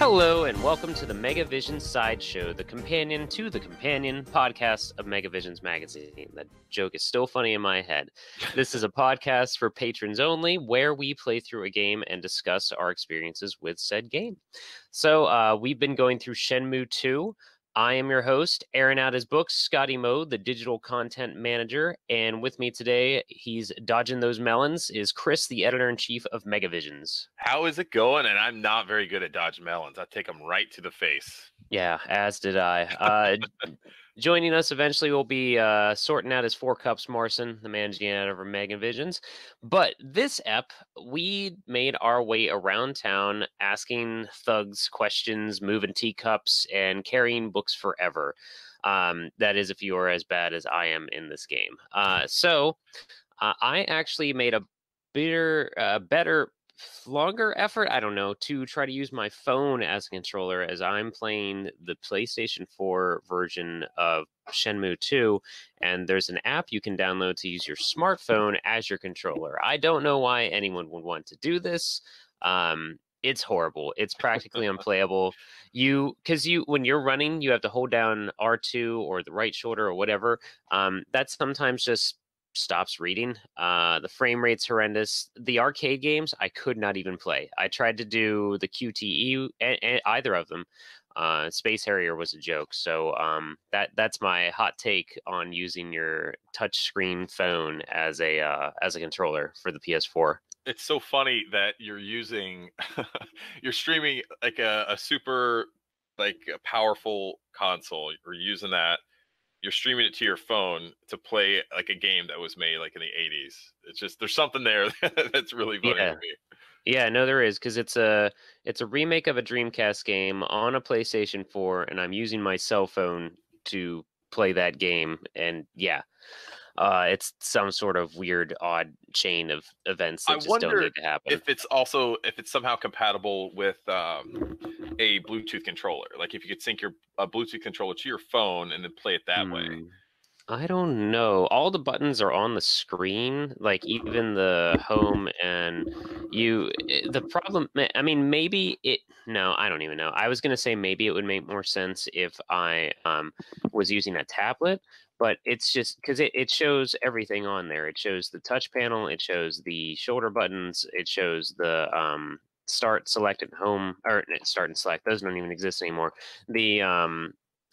Hello and welcome to the Megavision Sideshow, the companion to the companion podcast of Megavision's magazine. That joke is still funny in my head. This is a podcast for patrons only where we play through a game and discuss our experiences with said game. So we've been going through Shenmue 2. I am your host, airing out his books, Scotty Mode, the digital content manager. And with me today, he's dodging those melons, is Chris, the editor-in-chief of Megavisions. How is it going? And I'm not very good at dodging melons. I take them right to the face. Yeah, as did I. Joining us eventually will be sorting out his 4 cups, Marcin, the managing editor of Megavisions. But this ep, we made our way around town asking thugs questions, moving teacups, and carrying books forever. That is if you are as bad as I am in this game. So I actually made a better longer effort, I don't know, to try to use my phone as a controller as I'm playing the PlayStation 4 version of Shenmue 2, and there's an app you can download to use your smartphone as your controller. I don't know why anyone would want to do this. It's horrible. It's practically unplayable. Because when you're running, you have to hold down R2 or the right shoulder or whatever. That sometimes just stops reading. The frame rate's horrendous. The arcade games, I could not even play. I tried to do the QTE, and either of them. Space Harrier was a joke. So that's my hot take on using your touchscreen phone as a controller for the PS4. It's so funny that you're using, you're streaming like a super, like a powerful console. You're using that. You're streaming it to your phone to play like a game that was made like in the 80s. It's just, there's something there that's really funny to me. Yeah, no, there is, because it's a remake of a Dreamcast game on a PlayStation 4, and I'm using my cell phone to play that game, and yeah, it's some sort of weird, odd chain of events that just don't need to happen. If it's somehow compatible with a Bluetooth controller, like if you could sync a Bluetooth controller to your phone and then play it that way. I don't know. All the buttons are on the screen, like even the home and the problem, I mean, no, I don't even know. I was going to say maybe it would make more sense if I was using a tablet, but it's just because it shows everything on there. It shows the touch panel, it shows the shoulder buttons, it shows the start, select, and home, or start and select. Those don't even exist anymore. The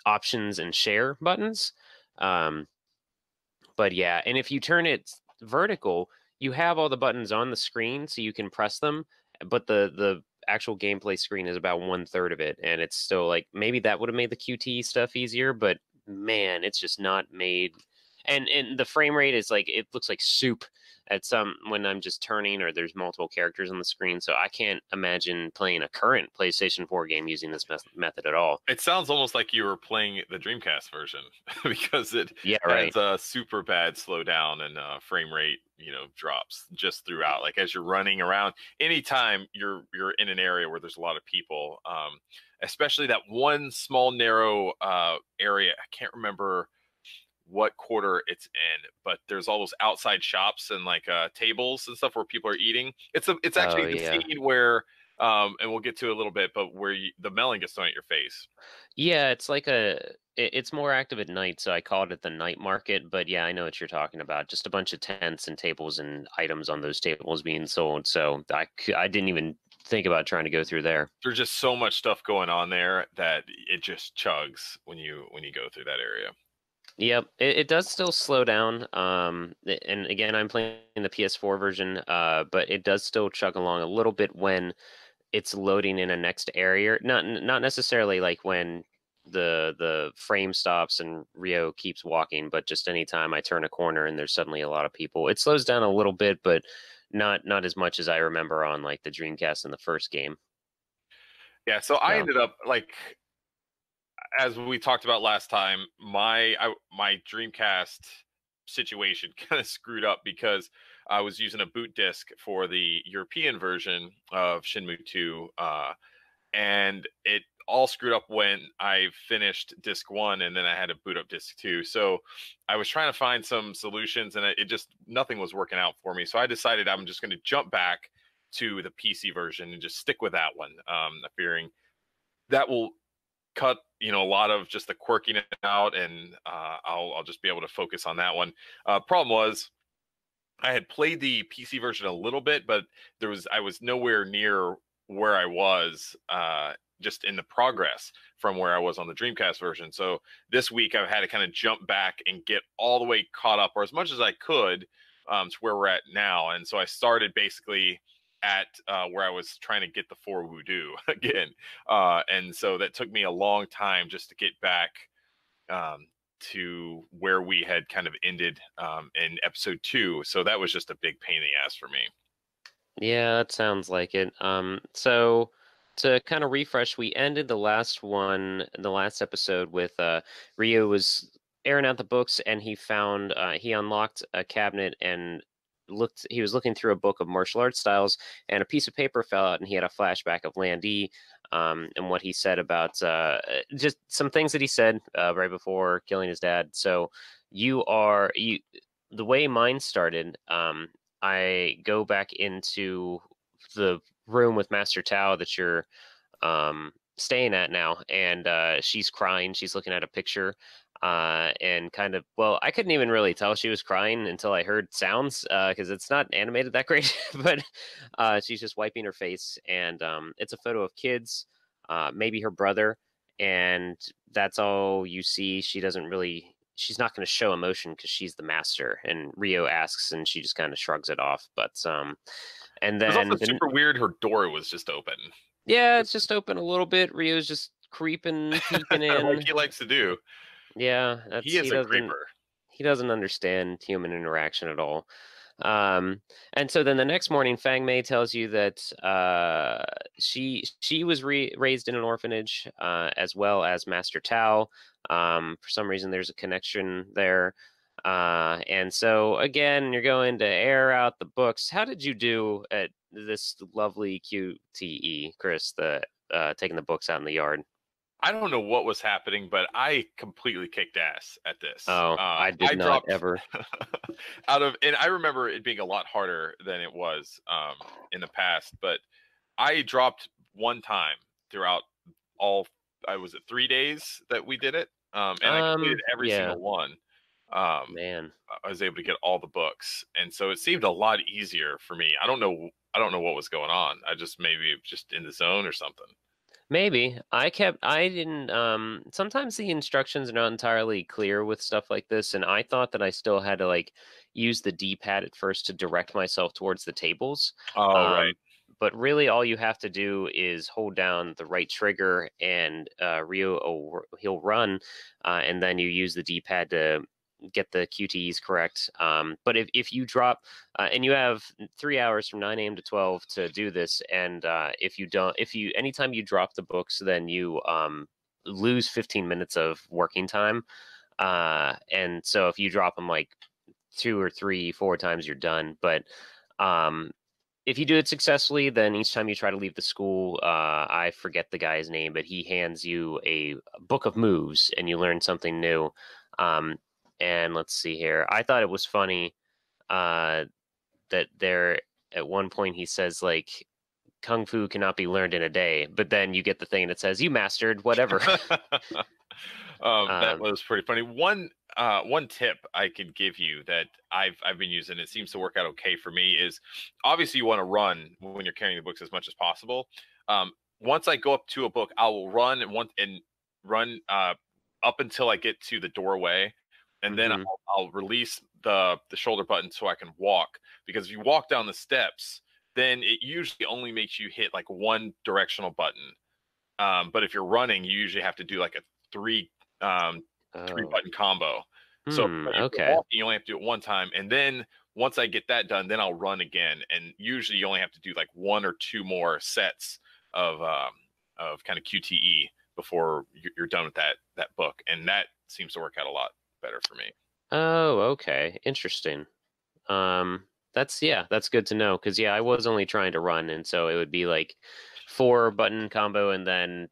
options and share buttons. But yeah, and if you turn it vertical, you have all the buttons on the screen so you can press them, but the actual gameplay screen is about 1/3 of it, and it's still like, maybe that would have made the QTE stuff easier, but man, it's just not made. And the frame rate is like, it looks like soup at some when I'm just turning or there's multiple characters on the screen. So I can't imagine playing a current PlayStation 4 game using this method at all. It sounds almost like you were playing the Dreamcast version because it right. has a super bad slowdown and frame rate, drops just throughout. Like as you're running around, anytime you're in an area where there's a lot of people, especially that one small narrow area. I can't remember what quarter it's in, but there's all those outside shops and like tables and stuff where people are eating. It's actually the scene where and we'll get to it a little bit, but where the melon gets thrown at your face. Yeah, it's like it's more active at night, so I called it the night market. But yeah, I know what you're talking about. Just a bunch of tents and tables and items on those tables being sold. So I didn't even think about trying to go through there. There's just so much stuff going on there that it just chugs when you go through that area. Yep, it does still slow down. And again, I'm playing the PS4 version, but it does still chug along a little bit when it's loading in a next area. Not necessarily like when the frame stops and Rio keeps walking, but just anytime I turn a corner and there's suddenly a lot of people. It slows down a little bit, but not as much as I remember on like the Dreamcast in the first game. Yeah, so I ended up like, as we talked about last time, my Dreamcast situation kind of screwed up because I was using a boot disk for the European version of Shenmue 2, and it all screwed up when I finished disc 1, and then I had to boot up disc 2. So I was trying to find some solutions, and it just, nothing was working out for me. So I decided I'm just going to jump back to the PC version and just stick with that one, fearing that will cut a lot of just the quirkiness out, and I'll just be able to focus on that one. Problem was, I had played the PC version a little bit, but I was nowhere near where I was just in the progress from where I was on the Dreamcast version. So this week I've had to kind of jump back and get all the way caught up, or as much as I could, to where we're at now. And so I started basically at where I was trying to get the 4 Voodoo again. And so that took me a long time just to get back to where we had kind of ended in episode 2. So that was just a big pain in the ass for me. Yeah, that sounds like it. So to kind of refresh, we ended the last episode with Rio was airing out the books, and he unlocked a cabinet and he was looking through a book of martial arts styles, and a piece of paper fell out, and he had a flashback of Landy, and what he said about just some things that he said right before killing his dad. So the way mine started, I go back into the room with Master Tao that you're staying at now, and she's crying. She's looking at a picture, and kind of, well, I couldn't even really tell she was crying until I heard sounds, because it's not animated that great, but she's just wiping her face, and it's a photo of kids, maybe her brother, and that's all you see. She's not going to show emotion because she's the master. And Rio asks, and she just kind of shrugs it off. But and It was then also super weird. Her door was just open. Yeah, it's just open a little bit. Rio's just creeping, peeking in. Like he likes to do. Yeah, he is a creeper. He doesn't understand human interaction at all. And so then the next morning, Fang Mei tells you that she was raised in an orphanage, as well as Master Tao. For some reason, there's a connection there. And so again, you're going to air out the books. How did you do at this lovely QTE, Chris? Taking the books out in the yard. I don't know what was happening, but I completely kicked ass at this. Oh, I did not dropped ever. and I remember it being a lot harder than it was in the past, but I dropped one time throughout all, was it 3 days that we did it? And I completed every single one. Man, I was able to get all the books, and so it seemed a lot easier for me. I don't know what was going on. I just maybe just in the zone or something. maybe I didn't. Sometimes the instructions are not entirely clear with stuff like this, and I thought that I still had to like use the D-pad at first to direct myself towards the tables. Oh, right. But really, all you have to do is hold down the right trigger, and he'll run, and then you use the D-pad to get the QTEs correct. But if you drop, and you have 3 hours from 9 a.m. to 12 to do this, and anytime you drop the books, then you lose 15 minutes of working time. And so if you drop them like 2 or 3, 4 times, you're done. But if you do it successfully, then each time you try to leave the school, I forget the guy's name, but he hands you a book of moves, and you learn something new. And let's see here. I thought it was funny that there at one point he says like Kung Fu cannot be learned in a day, but then you get the thing that says you mastered whatever. That was pretty funny. One tip I could give you that I've been using, it seems to work out okay for me, is obviously you want to run when you're carrying the books as much as possible. Once I go up to a book, I will run and run up until I get to the doorway. And then I'll release the shoulder button so I can walk. Because if you walk down the steps, then it usually only makes you hit like one directional button. But if you're running, you usually have to do like a three button combo. So if you're walking, you only have to do it one time. And then once I get that done, then I'll run again. And usually you only have to do like 1 or 2 more sets of kind of QTE before you're done with that book. And that seems to work out a lot better for me. Oh, okay. Interesting. That's good to know, because I was only trying to run, and so it would be like 4 button combo, and then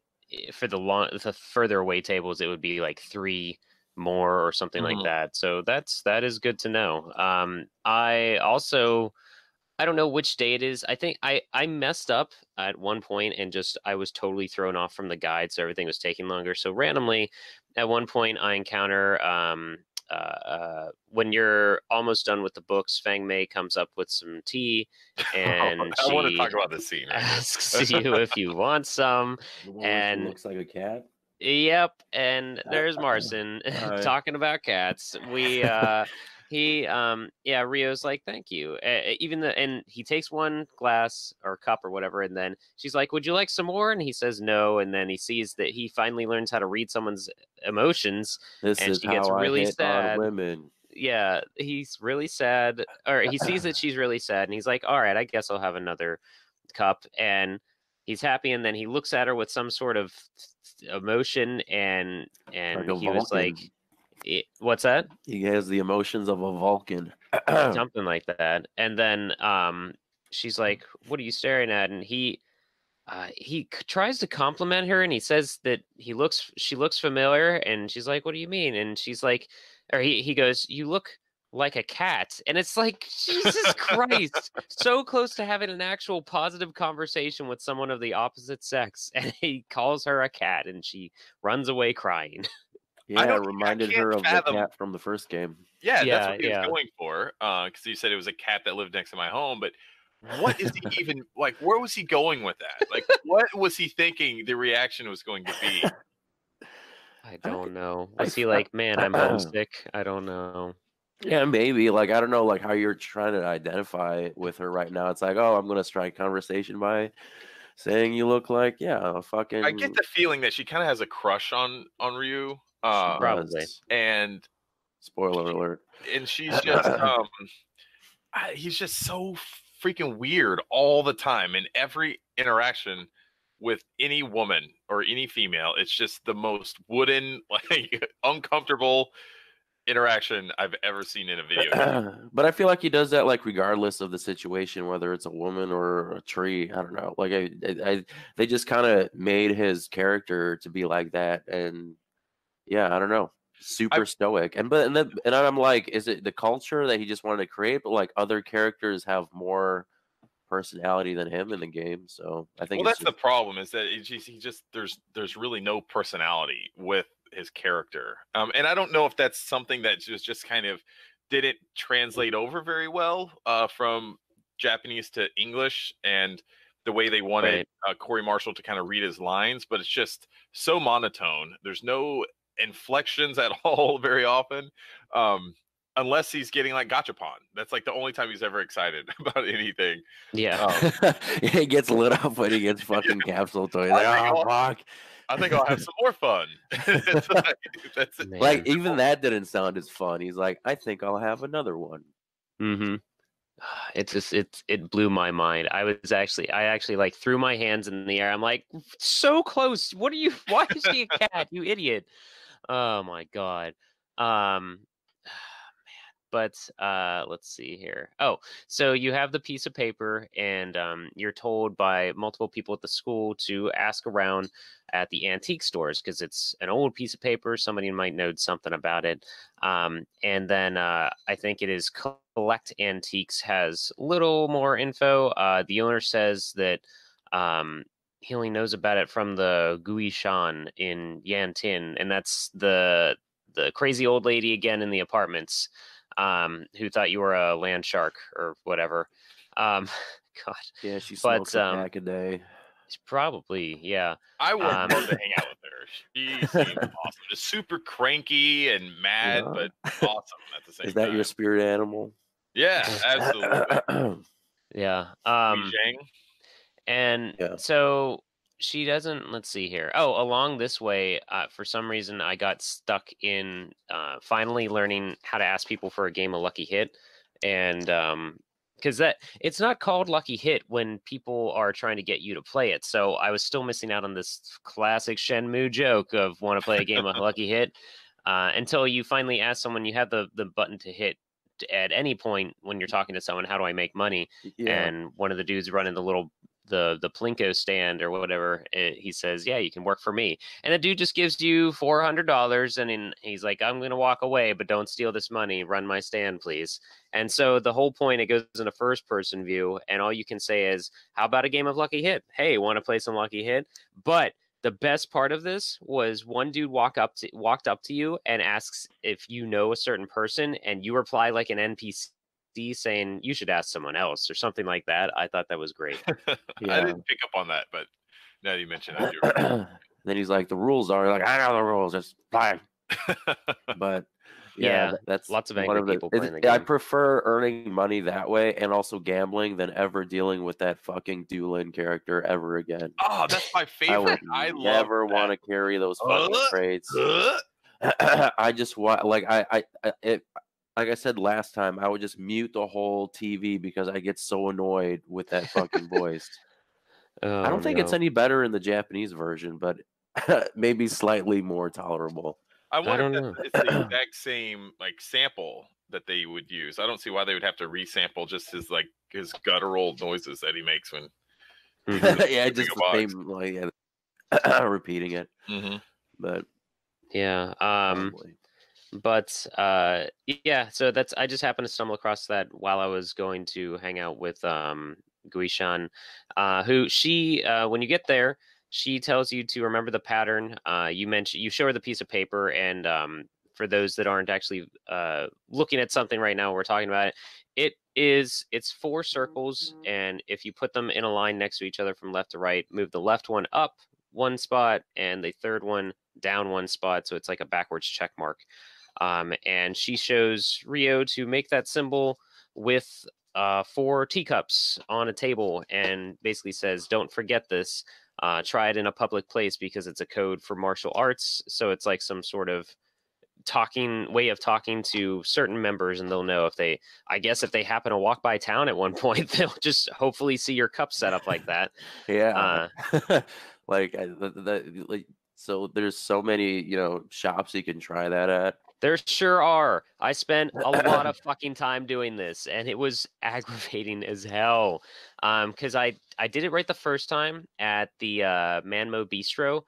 for the further away tables it would be like 3 more or something like that. So that is good to know. I also I don't know which day it is. I think I messed up at one point and just I was totally thrown off from the guide, so everything was taking longer. So randomly, at one point, I encounter when you're almost done with the books, Fang Mei comes up with some tea, and I want to she talk about this scene right asks here. you if you want some, The one where she and looks like a cat. yep, and there's Marcin Hi. talking about cats. Yeah, Rio's like, "Thank you." And he takes one glass or cup or whatever, and then she's like, "Would you like some more?" And he says no, and then he sees that he finally learns how to read someone's emotions, This and is she gets how I really hit on sad. women. Yeah, he's really sad, or he sees that she's really sad, and he's like, "All right, I guess I'll have another cup," and he's happy, and then he looks at her with some sort of emotion, and Like a he was Vulcan. like, what's that? He has the emotions of a Vulcan. Something like that. And then she's like, "What are you staring at?" And he tries to compliment her, and he says that she looks familiar, and she's like, "What do you mean?" And she's like, or he goes, "You look like a cat." And it's like, Jesus Christ, so close to having an actual positive conversation with someone of the opposite sex, and he calls her a cat, and she runs away crying. Yeah, it I reminded can't her of fathom. the cat from the first game. Yeah, that's Yeah, what he was yeah. going for. Because he said it was a cat that lived next to my home. But what is he even like? Where was he going with that? Like, what was he thinking the reaction was going to be? I don't know. Was he like, "Man, I'm homesick"? I don't know. Yeah, maybe. Like, I don't know, like how you're trying to identify with her right now. It's like, oh, I'm gonna strike conversation by saying you look like, yeah, a fucking. I get the feeling that she kind of has a crush on Ryu. Probably. And spoiler alert. And she's just he's just so freaking weird all the time in every interaction with any woman or any female. It's just the most wooden, like uncomfortable interaction I've ever seen in a video game. But I feel like he does that like regardless of the situation, whether it's a woman or a tree. I don't know. Like they just kind of made his character to be like that, and yeah, I don't know. Super stoic, and I'm like, is it the culture that he just wanted to create? But like other characters have more personality than him in the game, so I think. Well, that's the problem. Is that he just there's really no personality with his character, and I don't know if that's something that just kind of didn't translate over very well from Japanese to English, and the way they wanted Corey Marshall to kind of read his lines, but it's just so monotone. There's no inflections at all very often, unless he's getting like gachapon. That's like the only time he's ever excited about anything. Yeah. He gets lit up when he gets fucking capsule toys. Like, oh fuck, I think I'll have some more fun. That's like even that didn't sound as fun. He's like, I think I'll have another one. Mm-hmm. It blew my mind. I actually like threw my hands in the air. I'm like, so close. Why is she a cat? You idiot. Oh my God. Man. But let's see here. Oh, so you have the piece of paper, and you're told by multiple people at the school to ask around at the antique stores because it's an old piece of paper. Somebody might know something about it. And then I think it is Collect Antiques has little more info. The owner says that he only knows about it from the Gui Shan in Yantin, and that's the crazy old lady again in the apartments. Who thought you were a land shark or whatever. God. Yeah, she smokes a pack a day. Probably, yeah. I would love to hang out with her. She seems awesome. Just super cranky and mad, but awesome at the same time. Is that your spirit animal? Yeah, absolutely. Yeah. And so she doesn't, let's see here. Oh, along this way, for some reason, I got stuck in finally learning how to ask people for a game of Lucky Hit. And because it's not called Lucky Hit when people are trying to get you to play it. So I was still missing out on this classic Shenmue joke of want to play a game of Lucky Hit until you finally ask someone, you have the button to hit at any point when you're talking to someone, how do I make money? Yeah. And one of the dudes running the Plinko stand or whatever, he says, yeah, you can work for me. And the dude just gives you $400, and he's like, I'm going to walk away, but don't steal this money. Run my stand, please. And so the whole point, it goes in a first-person view, and all you can say is, how about a game of Lucky Hit? Hey, want to play some Lucky Hit? But the best part of this was one dude walked up to you and asks if you know a certain person, and you reply like an NPC saying you should ask someone else or something like that. I thought that was great. Yeah. I didn't pick up on that, but now that you mention it, I do remember. Then he's like, the rules are like, I know the rules, just play. But yeah, that's lots of angry people playing the game. I prefer earning money that way and also gambling than ever dealing with that fucking Doolin character ever again. Oh, that's my favorite. I never want to carry those fucking trades. I just want, like, like I said last time, I would just mute the whole TV because I get so annoyed with that fucking voice. I don't think it's any better in the Japanese version, but maybe slightly more tolerable. I wonder if it's the exact same like sample that they would use. I don't see why they would have to resample just his guttural noises that he makes when. Yeah, just the same, like repeating it. Mm-hmm. But yeah, but yeah. So I just happened to stumble across that while I was going to hang out with Guishan, who she when you get there, she tells you to remember the pattern. You show her the piece of paper, and for those that aren't actually looking at something right now, we're talking about it. It's 4 circles, and if you put them in a line next to each other from left to right, move the left one up 1 spot and the third one down 1 spot, so it's like a backwards check mark. And she shows Rio to make that symbol with 4 teacups on a table, and basically says, don't forget this. Try it in a public place because it's a code for martial arts. So it's like some sort of way of talking to certain members, and they'll know if they happen to walk by town at one point, they'll just hopefully see your cup set up like that. Yeah. So there's so many, shops you can try that at. There sure are. I spent a lot of fucking time doing this, and it was aggravating as hell. Because I did it right the first time at the Manmo Bistro,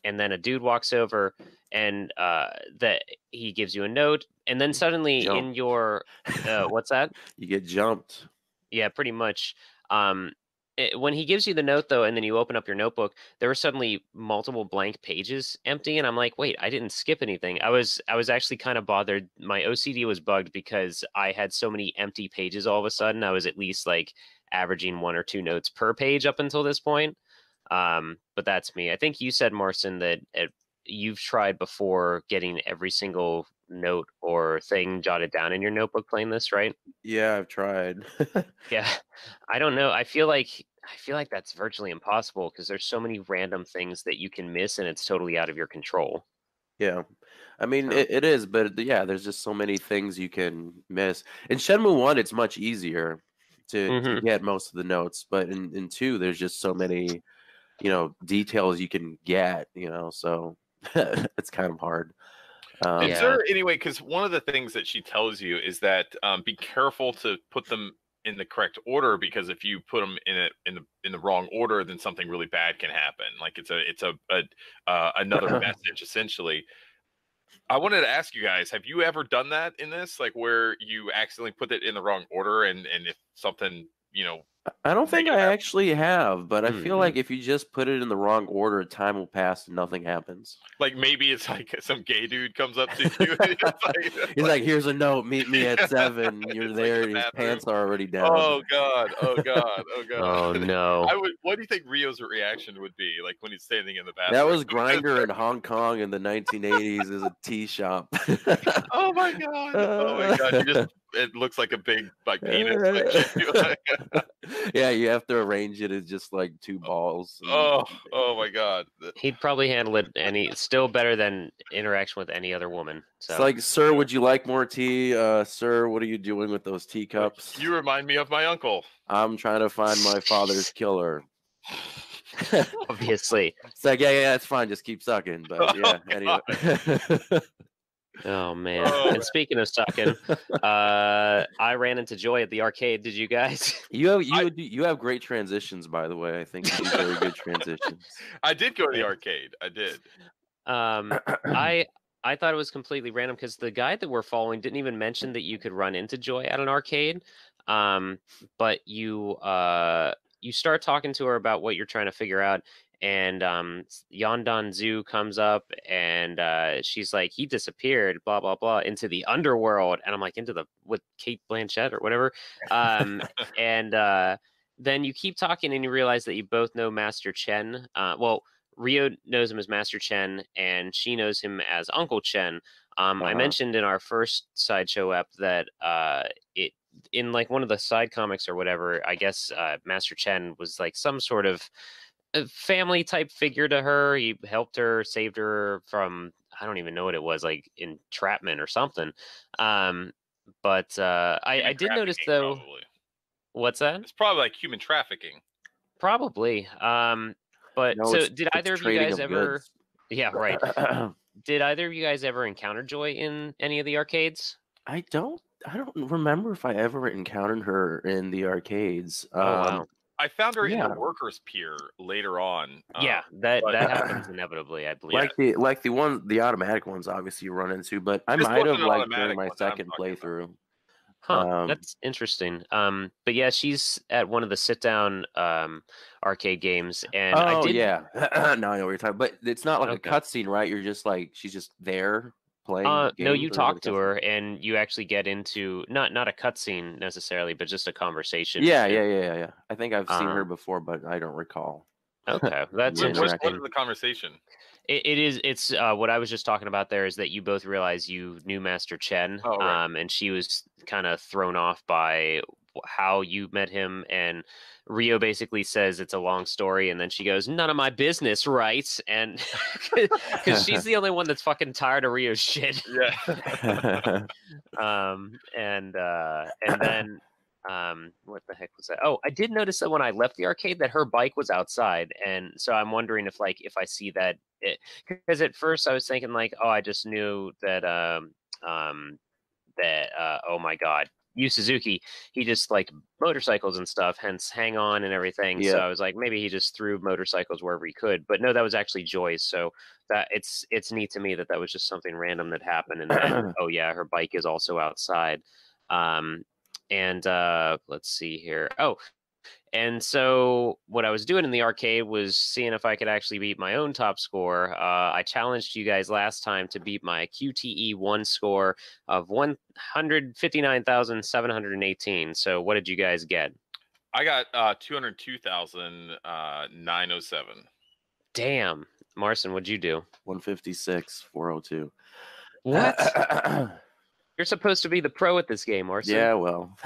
and then a dude walks over, and that he gives you a note, and then suddenly in your what's that? You get jumped. Yeah, pretty much. When he gives you the note, though, and then you open up your notebook, there were suddenly multiple blank pages empty, and I'm like, wait, I didn't skip anything. I was actually kind of bothered. My OCD was bugged because I had so many empty pages all of a sudden. I was at least like averaging 1 or 2 notes per page up until this point. But that's me. I think you said, Marcin, that you've tried before getting every single note or thing jotted down in your notebook playing this, right? Yeah, I've tried. Yeah, I don't know. I feel like that's virtually impossible because there's so many random things that you can miss, and it's totally out of your control. Yeah, I mean it is, but yeah, there's just so many things you can miss. In Shenmue 1, it's much easier to get most of the notes, but in 2, there's just so many, details you can get, so it's kind of hard. Is there anyway? Because one of the things that she tells you is that be careful to put them in the correct order, because if you put them in the wrong order, then something really bad can happen. Like it's another message essentially. I wanted to ask you guys: have you ever done that in this, like where you accidentally put it in the wrong order, and if something I don't think I actually have, but I feel like if you just put it in the wrong order, time will pass and nothing happens. Like maybe it's like some gay dude comes up to you. And he's like, "Here's a note. Meet me at 7." You're there. Like his pants are already down. Oh god! Oh god! Oh god! Oh no! What do you think Rio's reaction would be like when he's standing in the bathroom? That was Grindr in Hong Kong in the 1980s as a tea shop. Oh my god! Oh my god! It looks like a big penis. Yeah, you have to arrange it as just like 2 balls. Oh my god! He'd probably handle it still better than interaction with any other woman. So. It's like, sir, would you like more tea? Sir, what are you doing with those teacups? You remind me of my uncle. I'm trying to find my father's killer. Obviously. It's like, yeah, it's fine. Just keep sucking. But yeah, anyway. Oh man! And speaking of sucking, I ran into Joy at the arcade. Did you guys? You have great transitions, by the way. I think you do very good transitions. I did go to the arcade. I did. I thought it was completely random because the guy that we're following didn't even mention that you could run into Joy at an arcade. But you start talking to her about what you're trying to figure out, and Yondan Zhu comes up and she's like, he disappeared, blah blah blah, into the underworld, and I'm like, with Kate Blanchett or whatever. And then you keep talking and you realize that you both know Master Chen. Well, Rio knows him as Master Chen, and she knows him as Uncle Chen. I mentioned in our first sideshow ep that it in like one of the side comics or whatever, I guess Master Chen was like some sort of a family type figure to her. He helped her, saved her from, I don't even know what it was, like entrapment or something. But I did notice though. Probably. What's that? It's probably like human trafficking. Probably. But No, so did either of you guys ever? goods. Yeah, right. Did either of you guys ever encounter Joy in any of the arcades? I don't remember if I ever encountered her in the arcades. Oh wow. I found her in the workers' pier later on. Yeah, that happens inevitably, I believe. Like the automatic ones, obviously you run into, but I might have like during my second playthrough. Huh, that's interesting. But yeah, she's at one of the sit-down arcade games, and I did. Yeah, now I know what you're talking. But it's not like a cutscene, right? You're just like she's just there playing. No, you talk to her, and you actually get into not a cutscene necessarily, but just a conversation. Yeah. I think I've seen her before, but I don't recall. Okay, that's interesting. What is the conversation? It's what I was just talking about there is that you both realize you knew Master Chen, right. And she was kind of thrown off by how you met him, and Rio basically says it's a long story, and then she goes, none of my business, right? And because she's the only one that's fucking tired of Rio's shit. Yeah. And then what the heck was that? Oh, I did notice that when I left the arcade that her bike was outside, and so I'm wondering if I see that, because at first I was thinking like, oh, I just knew that oh my god, Yu Suzuki, he just like motorcycles and stuff, hence Hang On and everything. Yeah. So I was like, maybe he just threw motorcycles wherever he could, but no, that was actually Joy's. So that it's neat to me that was just something random that happened, and then oh yeah, her bike is also outside. And let's see here. Oh, and so what I was doing in the arcade was seeing if I could actually beat my own top score. I challenged you guys last time to beat my QTE1 score of 159,718. So what did you guys get? I got 202,907. Damn. Marcin, what'd you do? 156,402. What? You're supposed to be the pro at this game, Marcin. Yeah, well.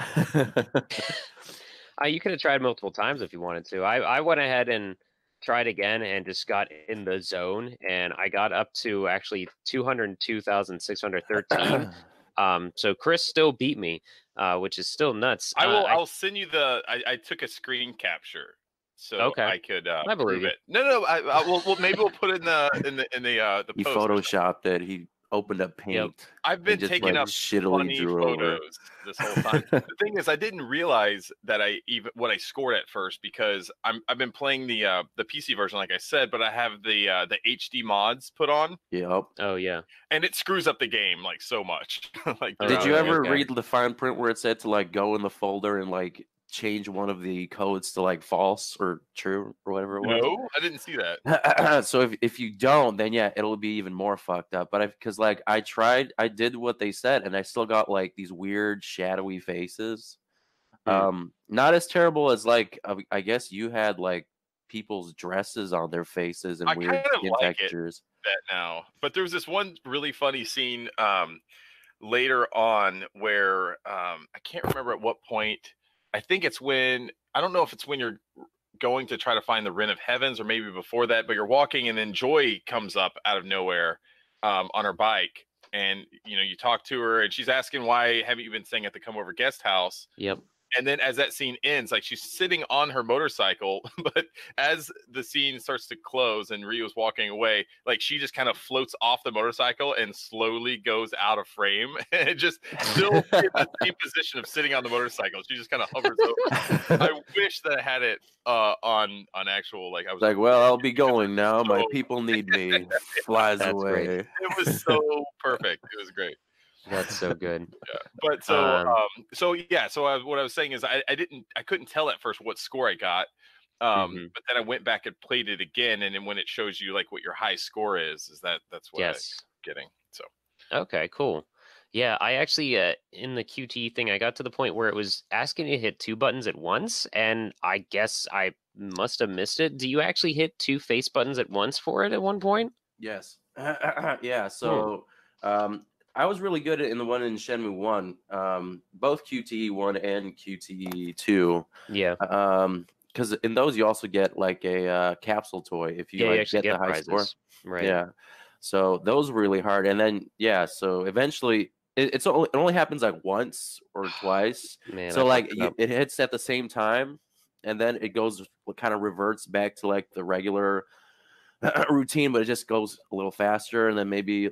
You could have tried multiple times if you wanted to. I went ahead and tried again and just got in the zone, and I got up to actually 202,613. So Chris still beat me, which is still nuts. I'll send you I took a screen capture. So I could I believe it. No, well, maybe we'll put it in the He post. photoshopped it. He opened up Paint. Yep. I've been taking up funny photos this whole time. The thing is, I didn't realize that what I scored at first, because I've been playing the PC version, like I said, but I have the HD mods put on. Yep. Oh yeah. And it screws up the game like so much. Like, did you ever read the fine print where it said to like go in the folder and like change one of the codes to like false or true or whatever it was? No, I didn't see that. So if you don't, then yeah, it'll be even more fucked up. But because like I did what they said, and I still got like these weird shadowy faces. Not as terrible as like I guess you had like people's dresses on their faces and weird skin textures. That now, but there was this one really funny scene later on where I can't remember at what point. I think it's when, I don't know if it's when you're going to try to find the Wren of Heavens or maybe before that, but you're walking and then Joy comes up out of nowhere on her bike, and you talk to her and she's asking, why haven't you been staying at the Come Over Guest House? Yep. And then as that scene ends, like she's sitting on her motorcycle, but as the scene starts to close and Rio's walking away, like she just kind of floats off the motorcycle and slowly goes out of frame. And it just still in the same position of sitting on the motorcycle. She just kind of hovers over. I wish that I had it on actual, like I was like, well, I'll be going now. My people need me. Flies away. Great. It was so perfect. It was great. That's so good. Yeah. But so what I was saying is I couldn't tell at first what score I got. But then I went back and played it again, and then when it shows you like what your high score is that's what I'm getting. So okay, cool. Yeah, I actually in the QTE thing, I got to the point where it was asking you to hit 2 buttons at once, and I guess I must have missed it. Do you actually hit 2 face buttons at once for it at one point? Yes. Yeah. So I was really good in the one in Shenmue 1, both QTE 1 and QTE 2. Yeah. Because in those you also get like a capsule toy if you like get the high score. Right. Yeah. So those were really hard, and then so eventually it only happens like once or twice. Man, so like it hits at the same time, and then it goes kind of reverts back to like the regular routine, but it just goes a little faster, and then maybe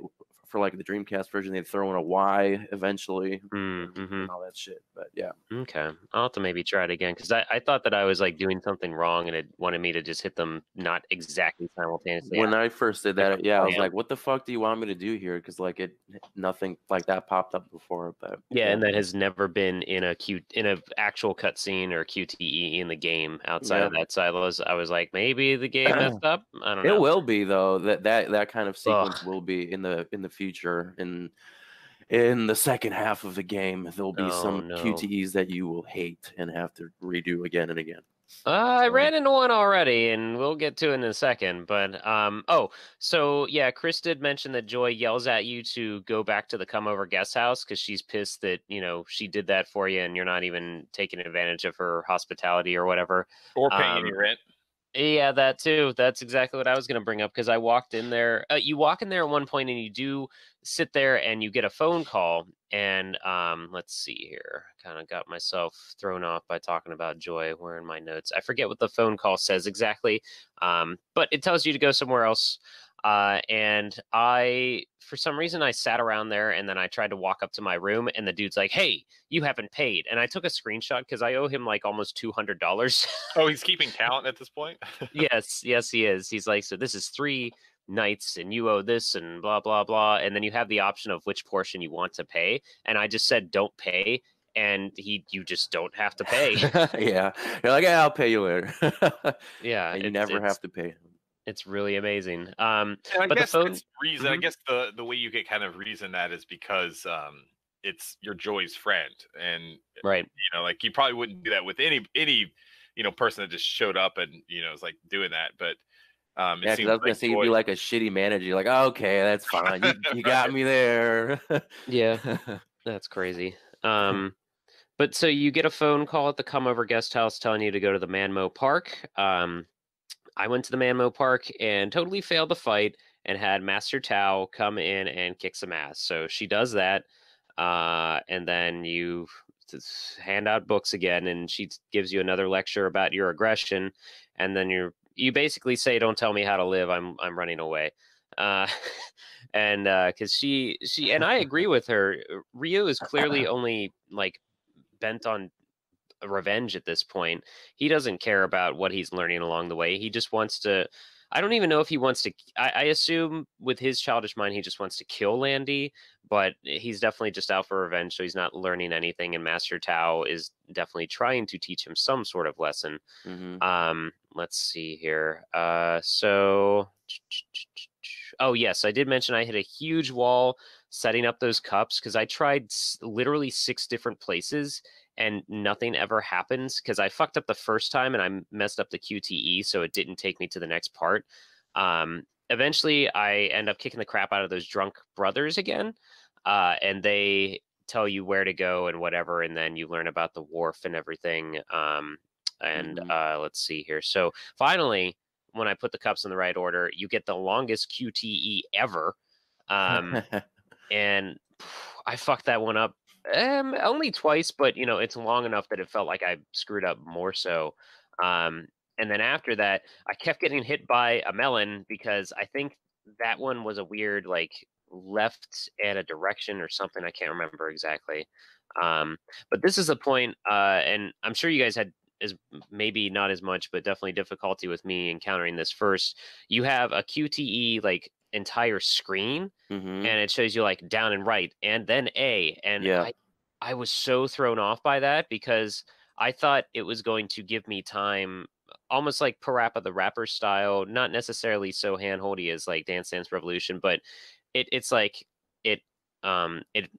for like the Dreamcast version they throw in a Y eventually and all that shit. But yeah, okay, I'll have to maybe try it again, because I thought that I was like doing something wrong and it wanted me to just hit them not exactly simultaneously. When I first did that, I was like, what the fuck do you want me to do here? Because like nothing like that popped up before. But and that has never been in a actual cutscene or QTE in the game outside of that. So I was like, maybe the game messed up. I don't know. It will be though. That kind of sequence will be in the future. In the second half of the game, there'll be some QTEs that you will hate and have to redo again and again. I ran into one already, and we'll get to it in a second. But so yeah, Chris did mention that Joy yells at you to go back to the come over guest house because she's pissed that she did that for you, and you're not even taking advantage of her hospitality or whatever, or paying any rent. Yeah, that too. That's exactly what I was going to bring up, because I walked in there. You walk in there at one point and you do sit there and you get a phone call. And let's see here. Kind of got myself thrown off by talking about Joy. Where in my notes? I forget what the phone call says exactly. But it tells you to go somewhere else. And for some reason, I sat around there, and then I tried to walk up to my room, and the dude's like, "Hey, you haven't paid." And I took a screenshot because I owe him like almost $200. Oh, he's keeping count at this point? Yes, he is. He's like, so this is 3 nights, and you owe this, and blah, blah, blah. And then you have the option of which portion you want to pay. And I just said, don't pay. And you just don't have to pay. Yeah. You're like, yeah, I'll pay you later. Yeah. And you never have to pay. It's really amazing. But the phone reason, I guess the way you get kind of reason that is because it's your Joy's friend, and right, like you probably wouldn't do that with any person that just showed up and is like doing that. But yeah, because I was gonna say you'd be like a shitty manager. You're like, okay, that's fine. You got me there. Yeah, that's crazy. But so you get a phone call at the come over guest house telling you to go to the Manmo Park. I went to the Manmo Park and totally failed the fight and had Master Tao come in and kick some ass. So she does that. And then you hand out books again, and she gives you another lecture about your aggression. And then you basically say, "Don't tell me how to live. I'm running away." And because she and I agree with her. Ryu is clearly only like bent on revenge at this point. He doesn't care about what he's learning along the way. He just wants to. I don't even know if he wants to. I assume with his childish mind, he just wants to kill Landy, but he's definitely just out for revenge. So he's not learning anything. And Master Tao is definitely trying to teach him some sort of lesson. Let's see here. Oh yes, I did mention I hit a huge wall setting up those cups because I tried literally 6 different places and nothing ever happens because I fucked up the first time and I messed up the QTE, so it didn't take me to the next part. Eventually, I end up kicking the crap out of those drunk brothers again, and they tell you where to go and whatever, and then you learn about the wharf and everything. Let's see here. So finally, when I put the cups in the right order, you get the longest QTE ever. And I fucked that one up Only twice, but it's long enough that it felt like I screwed up more so. And then after that, I kept getting hit by a melon because I think that one was a weird like left at a direction or something. I can't remember exactly. Um, but this is the point, and I'm sure you guys had is maybe not as much, but definitely difficulty with me encountering this first. You have a QTE like entire screen Mm-hmm. and it shows you like down and right and then A. And Yeah. I was so thrown off by that because I thought it was going to give me time, almost like Parappa the Rapper style, not necessarily so handholdy as like Dance Dance Revolution, but it's like it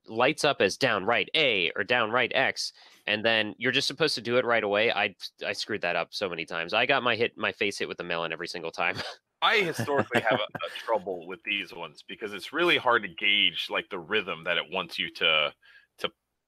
lights up as down right A or down right X, and then you're just supposed to do it right away. I screwed that up so many times. I got my face hit with the melon every single time. I historically have a trouble with these ones because it's really hard to gauge like the rhythm that it wants you to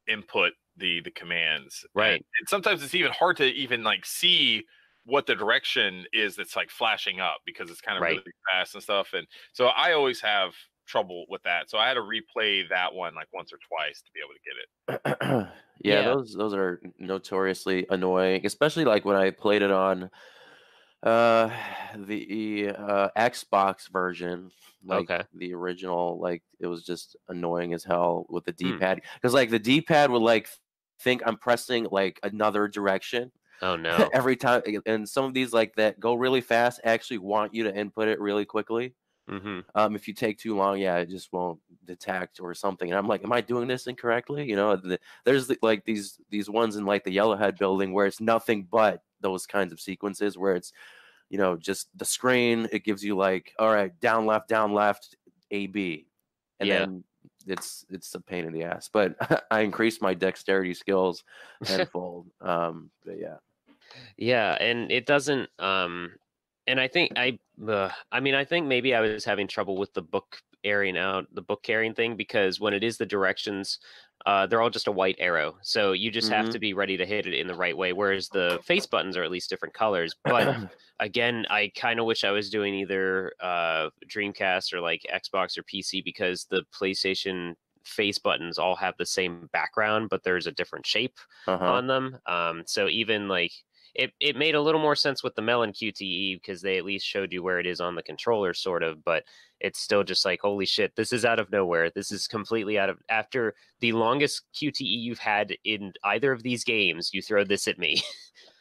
input the commands. Right. And sometimes it's even hard to even like see what the direction is that's like flashing up because it's kind of Right. really fast and stuff. And so I always have trouble with that. So I had to replay that one like once or twice to be able to get it. Yeah, Yeah. those are notoriously annoying, especially like when I played it on the Xbox version, like Okay. the original, like it was just annoying as hell with the Hmm. D-pad because like the D-pad would like think I'm pressing like another direction Oh no. every time, and some of these like that go really fast actually want you to input it really quickly. Mm-hmm. If you take too long, yeah, it just won't detect or something. And I'm like, am I doing this incorrectly? You know, there's like these ones in like the Yellowhead building where it's nothing but those kinds of sequences where it's, just the screen. It gives you like, all right, down, left, A, B, and Yeah. then it's a pain in the ass. But I increased my dexterity skills tenfold. But yeah. Yeah, and it doesn't and I mean I think maybe I was having trouble with the book carrying thing because when it is the directions they're all just a white arrow. So you just have Mhm. to be ready to hit it in the right way whereas the face buttons are at least different colors. But again, I kind of wish I was doing either Dreamcast or like Xbox or PC because the PlayStation face buttons all have the same background but there's a different shape Uh-huh. on them. So even like it made a little more sense with the Melon QTE because they at least showed you where it is on the controller, sort of, but it's still just like, holy shit, this is out of nowhere. This is completely out of after the longest QTE you've had in either of these games, you throw this at me.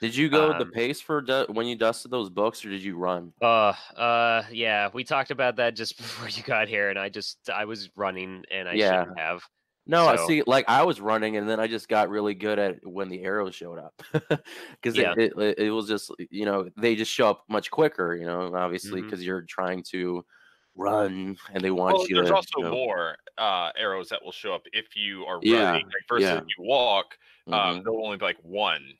Did you go the pace for when you dusted those books, or did you run? Yeah, we talked about that just before you got here, and I was running and I Yeah. shouldn't have. No, I So see. Like I was running, and then I just got really good at it when the arrows showed up, because yeah. it was just they just show up much quicker. Obviously Mhm. because you're trying to run, and they want Well, you there's to. also more arrows that will show up if you are Yeah, running, like versus yeah. if you walk. Mhm. There'll only be like one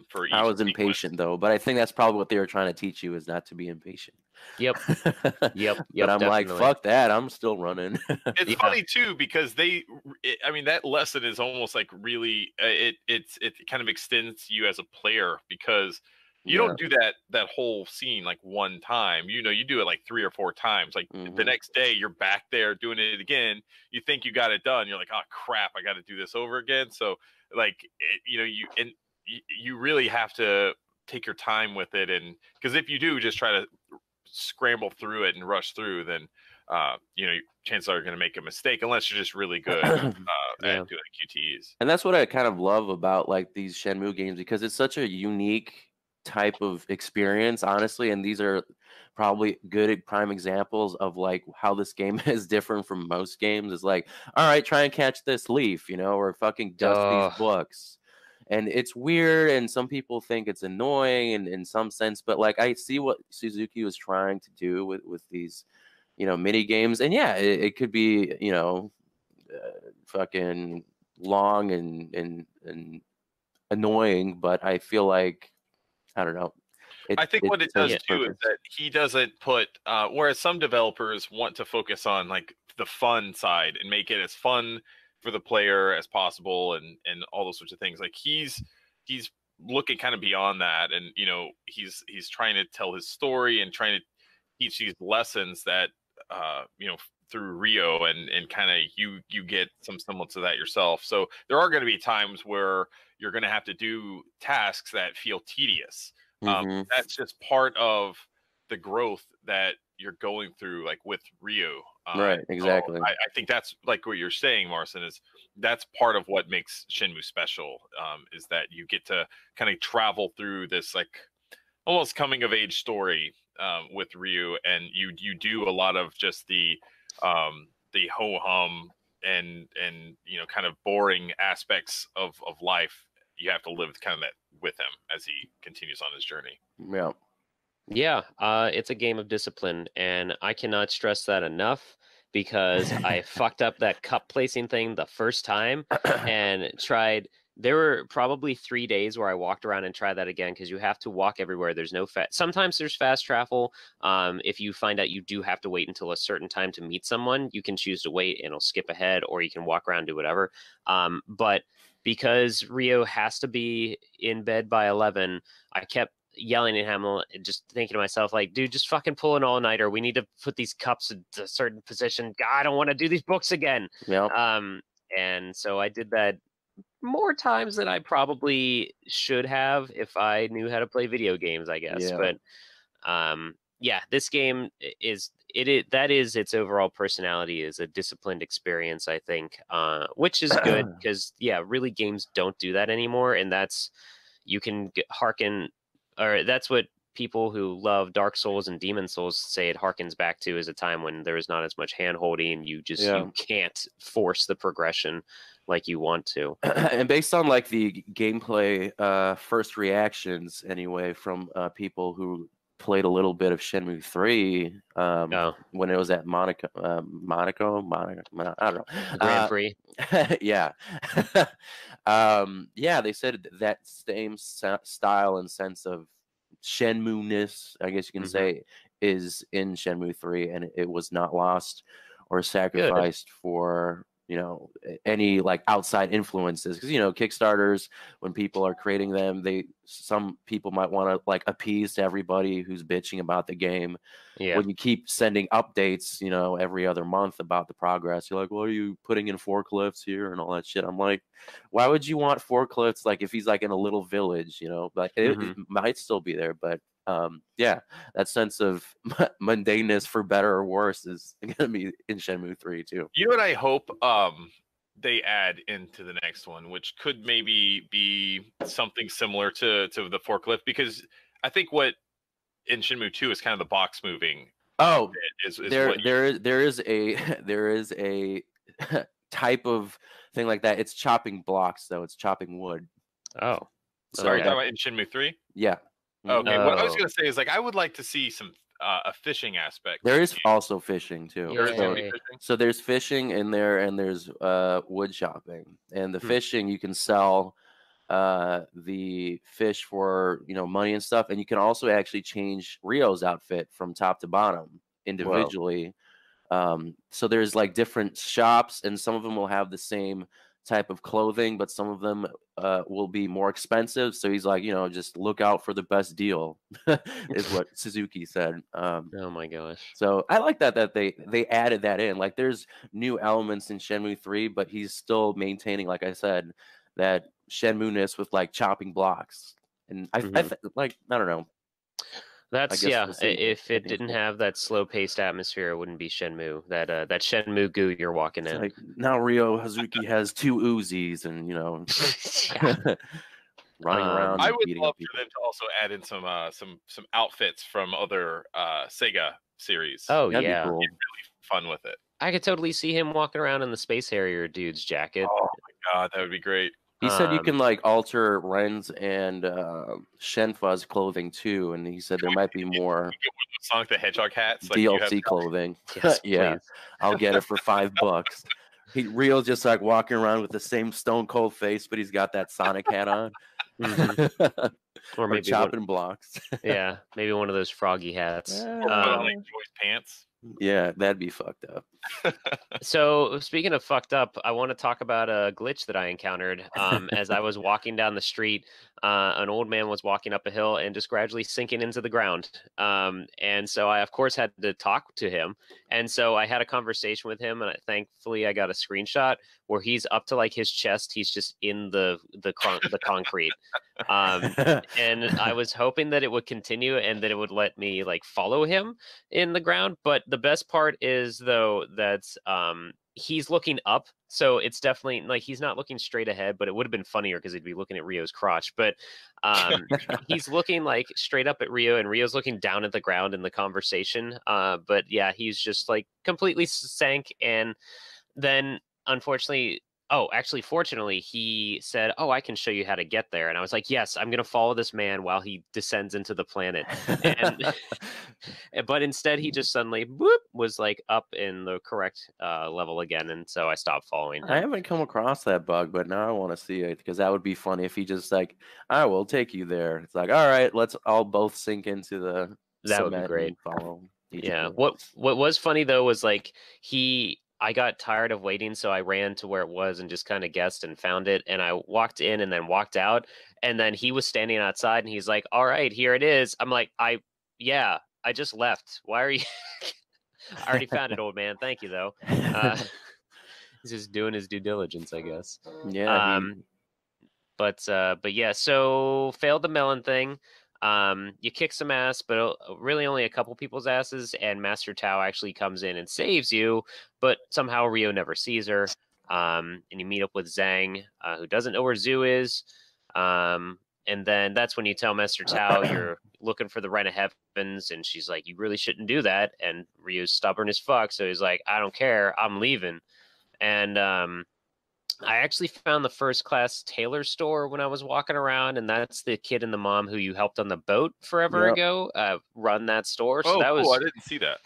for I each was sequence. impatient though, but I think that's probably what they were trying to teach you is not to be impatient. Yep. Yep. But Yep. I'm like, Definitely. fuck that, I'm still running. It's Yeah. funny too because I mean, that lesson is almost like really it kind of extends you as a player because you Yeah. don't do that whole scene like one time. You do it like 3 or 4 times. Like the Mhm. next day, you're back there doing it again. You think you got it done. You're like, oh crap, I got to do this over again. So like you really have to take your time with it, and because if you do just try to scramble through it and rush through, then chances are you're going to make a mistake unless you're just really good Yeah. at doing QTEs. And that's what I kind of love about like these Shenmue games because it's such a unique type of experience, honestly. And these are probably good prime examples of like how this game is different from most games. It's like, all right, try and catch this leaf, or fucking dust these Oh, books. And it's weird, and some people think it's annoying in some sense, but like I see what Suzuki was trying to do with these, mini games. And yeah, it could be, fucking long and annoying, but I feel like I don't know. I think It what it serves does its too is purpose. that he doesn't put whereas some developers want to focus on like the fun side and make it as fun for the player as possible and all those sorts of things. Like he's looking kind of beyond that, and he's trying to tell his story and trying to teach these lessons that through Rio, and kind of you get some semblance of that yourself. So there are going to be times where you're going to have to do tasks that feel tedious. That's just part of the growth that you're going through, like with Rio. Right, exactly. So I think that's like what you're saying, Marcin, is that's part of what makes Shenmue special, is that you get to kind of travel through this like almost coming of age story with Ryu, and you do a lot of just the ho hum and kind of boring aspects of life. You have to live kind of that with him as he continues on his journey. Yeah. Yeah, it's a game of discipline, and I cannot stress that enough because I fucked up that cup placing thing the first time and tried. There were probably 3 days where I walked around and tried that again because you have to walk everywhere. There's no sometimes there's fast travel. If you find out you do have to wait until a certain time to meet someone, you can choose to wait and it'll skip ahead, or you can walk around, do whatever. But because Rio has to be in bed by 11, I kept yelling at him, just thinking to myself, like, dude, just fucking pull an all-nighter. We need to put these cups in a certain position. God, I don't want to do these books again. Yep. And so I did that more times than I probably should have if I knew how to play video games, I guess. Yeah. But yeah, this game that is its overall personality is a disciplined experience, I think, which is good because really games don't do that anymore, and that's you can hearken. Or that's what people who love Dark Souls and Demon Souls say it harkens back to, is a time when there is not as much hand holding. You just you can't force the progression like you want to. And based on like the gameplay first reactions anyway from people who played a little bit of Shenmue 3 when it was at Monaco, I don't know. Grand Prix. Yeah. They said that same style and sense of Shenmue-ness, I guess you can say, is in Shenmue 3, and it was not lost or sacrificed for any like outside influences, because Kickstarters, when people are creating them, some people might want to like appease to everybody who's bitching about the game. When you keep sending updates every other month about the progress, you're like, well, are you putting in forklifts here and all that shit? I'm like, why would you want forklifts like if he's like in a little village, like it might still be there, but that sense of mundaneness, for better or worse, is gonna be in Shenmue 3 too. You know what I hope they add into the next one, which could maybe be something similar to the forklift, because I think what in Shenmue 2 is kind of the box moving. Oh, there is a type of thing like that. It's chopping blocks, though. It's chopping wood. Oh, so are you talking about in Shenmue 3? Yeah. Okay, what I was going to say is, like, I would like to see some a fishing aspect. There is also fishing too. Yeah. So there's fishing in there, and there's wood chopping. And the fishing, you can sell the fish for money and stuff, and you can also actually change Rio's outfit from top to bottom individually. So there's like different shops, and some of them will have the same type of clothing, but some of them will be more expensive. So he's like, just look out for the best deal, is what Suzuki said. Oh my gosh! So I like that they added that in. Like, there's new elements in Shenmue 3, but he's still maintaining, like I said, that Shenmue-ness with like chopping blocks. And I don't know. That's if it didn't have that slow-paced atmosphere, it wouldn't be Shenmue. That Shenmue goo you're walking in. Like, now Ryo Hazuki has 2 Uzis, and running around. I would love for them to also add in some outfits from other Sega series. Oh, that'd yeah, be cool. Get really fun with it. I could totally see him walking around in the Space Harrier dude's jacket. Oh my god, that would be great. He said you can like alter Ren's and Shenfa's clothing too, and he said there might be more Sonic the Hedgehog hats, like DLC clothing. Yes, yeah, I'll get it for $5. Rio's just like walking around with the same stone cold face, but he's got that Sonic hat on. Or maybe chopping blocks. Yeah, maybe one of those froggy hats. Or like Joy's pants. Yeah, that'd be fucked up. So speaking of fucked up, I want to talk about a glitch that I encountered as I was walking down the street. An old man was walking up a hill and just gradually sinking into the ground. And so I, of course, had to talk to him. And so I had a conversation with him, and thankfully I got a screenshot where he's up to like his chest. He's just in the concrete. And I was hoping that it would continue and that it would let me like follow him in the ground. But the best part is though that he's looking up, so it's definitely like he's not looking straight ahead. But it would have been funnier because he'd be looking at Rio's crotch. But he's looking like straight up at Rio, and Rio's looking down at the ground in the conversation. But yeah, he's just like completely sank, and then unfortunately. Oh, actually, fortunately, he said, "Oh, I can show you how to get there." And I was like, "Yes, I'm going to follow this man while he descends into the planet." And but instead, he just suddenly whoop, was like up in the correct level again, and so I stopped following him. I haven't come across that bug, but now I want to see it because that would be funny if he just like, "I will take you there." It's like, all right, let's all both sink into the That would be cement great. and follow each Yeah. other. What was funny though was like I got tired of waiting, so I ran to where it was and just kind of guessed and found it. And I walked in and then walked out. And then he was standing outside and he's like, "All right, here it is." I'm like, yeah, I just left. Why are you? I already found it, old man. Thank you, though. He's just doing his due diligence, I guess. Yeah. But yeah, so failed the melon thing. You kick some ass, but really only a couple people's asses, and Master Tao actually comes in and saves you, but somehow Rio never sees her. And you meet up with Zhang, who doesn't know where Zhu is. And then that's when you tell Master Tao you're looking for the Wren of Heavens, and she's like, "You really shouldn't do that." And Rio's stubborn as fuck, so he's like, "I don't care, I'm leaving." And I actually found the First Class Tailor store when I was walking around, and that's the kid and the mom who you helped on the boat forever ago run that store. So that cool. was I didn't see that.